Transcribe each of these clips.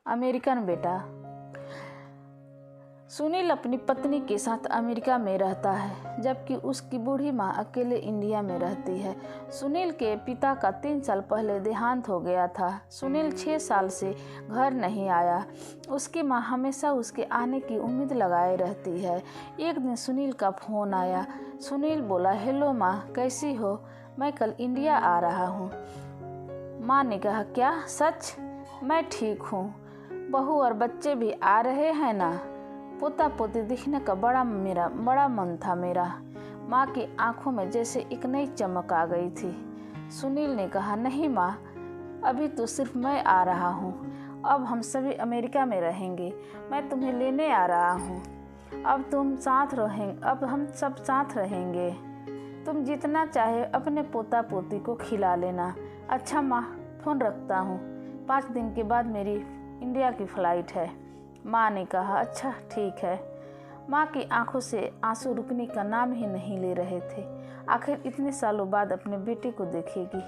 American बेटा। सुनील अपनी पत्नी के साथ अमेरिका में रहता है, जबकि उसकी बूढ़ी माँ अकेले इंडिया में रहती है। सुनील के पिता का 3 साल पहले देहांत हो गया था। सुनील 6 साल से घर नहीं आया। उसकी माँ हमेशा उसके आने की उम्मीद लगाए रहती है। एक दिन सुनील का फ़ोन आया। सुनील बोला, हेलो माँ, कैसी हो? मैं कल इंडिया आ रहा हूँ। माँ ने कहा, क्या सच? मैं ठीक हूँ। बहू और बच्चे भी आ रहे हैं ना? पोता पोती दिखने का बड़ा मन था मेरा। माँ की आंखों में जैसे एक नई चमक आ गई थी। सुनील ने कहा, नहीं माँ, अभी तो सिर्फ मैं आ रहा हूँ। अब हम सभी अमेरिका में रहेंगे। मैं तुम्हें लेने आ रहा हूँ। अब हम सब साथ रहेंगे। तुम जितना चाहे अपने पोता पोती को खिला लेना। अच्छा माँ, फ़ोन रखता हूँ। 5 दिन के बाद मेरी इंडिया की फ़्लाइट है। माँ ने कहा, अच्छा ठीक है। माँ की आंखों से आंसू रुकने का नाम ही नहीं ले रहे थे। आखिर इतने सालों बाद अपने बेटे को देखेगी।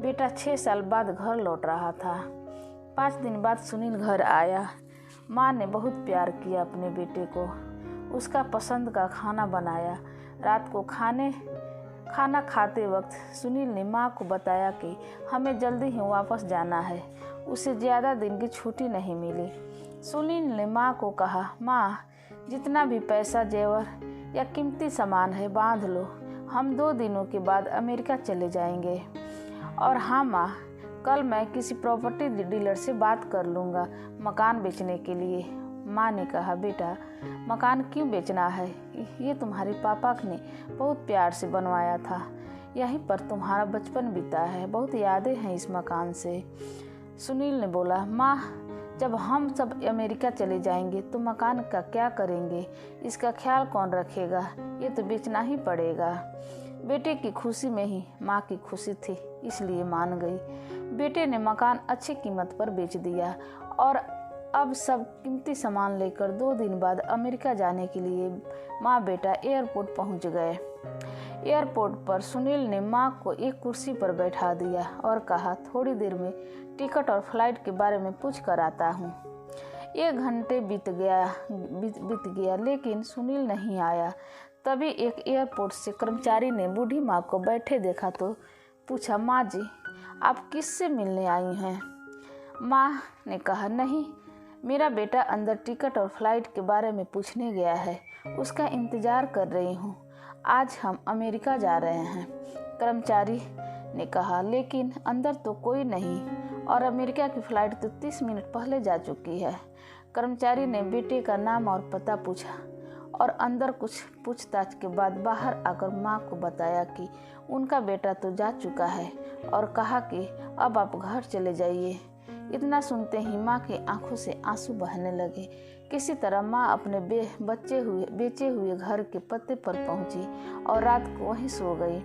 बेटा 6 साल बाद घर लौट रहा था। 5 दिन बाद सुनील घर आया। माँ ने बहुत प्यार किया अपने बेटे को। उसका पसंद का खाना बनाया। रात को खाना खाते वक्त सुनील ने माँ को बताया कि हमें जल्दी ही वापस जाना है। उसे ज़्यादा दिन की छुट्टी नहीं मिली। सुनील ने माँ को कहा, माँ, जितना भी पैसा, जेवर या कीमती सामान है बांध लो। हम 2 दिनों के बाद अमेरिका चले जाएंगे। और हाँ माँ, कल मैं किसी प्रॉपर्टी डीलर से बात कर लूँगा मकान बेचने के लिए। माँ ने कहा, बेटा, मकान क्यों बेचना है? ये तुम्हारे पापा ने बहुत प्यार से बनवाया था। यहीं पर तुम्हारा बचपन बीता है। बहुत यादें हैं इस मकान से। सुनील ने बोला, माँ, जब हम सब अमेरिका चले जाएंगे तो मकान का क्या करेंगे? इसका ख्याल कौन रखेगा? ये तो बेचना ही पड़ेगा। बेटे की खुशी में ही माँ की खुशी थी, इसलिए मान गई। बेटे ने मकान अच्छी कीमत पर बेच दिया और अब सब कीमती सामान लेकर 2 दिन बाद अमेरिका जाने के लिए माँ बेटा एयरपोर्ट पहुँच गए। एयरपोर्ट पर सुनील ने माँ को एक कुर्सी पर बैठा दिया और कहा, थोड़ी देर में टिकट और फ्लाइट के बारे में पूछ कर आता हूँ। 1 घंटे बीत गया लेकिन सुनील नहीं आया। तभी एक एयरपोर्ट से कर्मचारी ने बूढ़ी माँ को बैठे देखा तो पूछा, माँ जी, आप किससे मिलने आई हैं? माँ ने कहा, नहीं, मेरा बेटा अंदर टिकट और फ्लाइट के बारे में पूछने गया है। उसका इंतज़ार कर रही हूँ। आज हम अमेरिका जा रहे हैं। कर्मचारी ने कहा, लेकिन अंदर तो कोई नहीं और अमेरिका की फ़्लाइट तो 30 मिनट पहले जा चुकी है। कर्मचारी ने बेटे का नाम और पता पूछा और अंदर कुछ पूछताछ के बाद बाहर आकर माँ को बताया कि उनका बेटा तो जा चुका है और कहा कि अब आप घर चले जाइए। इतना सुनते ही माँ की आंखों से आंसू बहने लगे। किसी तरह माँ अपने बेचे हुए घर के पते पर पहुंची और रात को वहीं सो गई।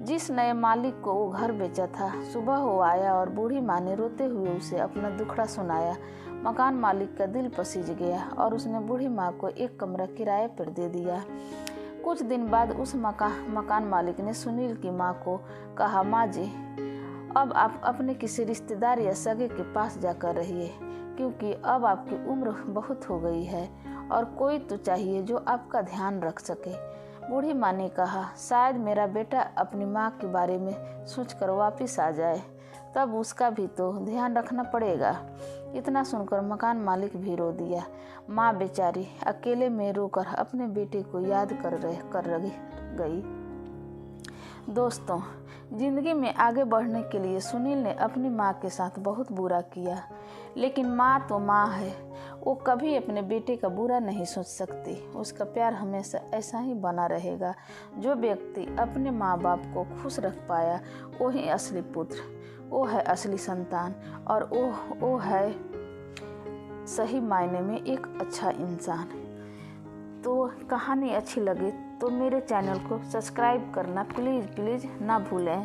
जिस नए मालिक को वो घर बेचा था, सुबह वो आया और बूढ़ी माँ ने रोते हुए उसे अपना दुखड़ा सुनाया। मकान मालिक का दिल पसीज गया और उसने बूढ़ी माँ को एक कमरा किराए पर दे दिया। कुछ दिन बाद उस मकान मालिक ने सुनील की माँ को कहा, माँ जी, अब आप अपने किसी रिश्तेदार या सगे के पास जाकर रहिए, क्योंकि अब आपकी उम्र बहुत हो गई है और कोई तो चाहिए जो आपका ध्यान रख सके। बूढ़ी माँ ने कहा, शायद मेरा बेटा अपनी माँ के बारे में सोचकर वापस आ जाए, तब उसका भी तो ध्यान रखना पड़ेगा। इतना सुनकर मकान मालिक भी रो दिया। माँ बेचारी अकेले में रोकर अपने बेटे को याद कर गई। दोस्तों, जिंदगी में आगे बढ़ने के लिए सुनील ने अपनी माँ के साथ बहुत बुरा किया, लेकिन माँ तो माँ है। वो कभी अपने बेटे का बुरा नहीं सोच सकती। उसका प्यार हमेशा ऐसा ही बना रहेगा। जो व्यक्ति अपने माँ बाप को खुश रख पाया, वो ही असली पुत्र, वो है असली संतान और वो है सही मायने में एक अच्छा इंसान। तो कहानी अच्छी लगे तो मेरे चैनल को सब्सक्राइब करना प्लीज़ ना भूलें।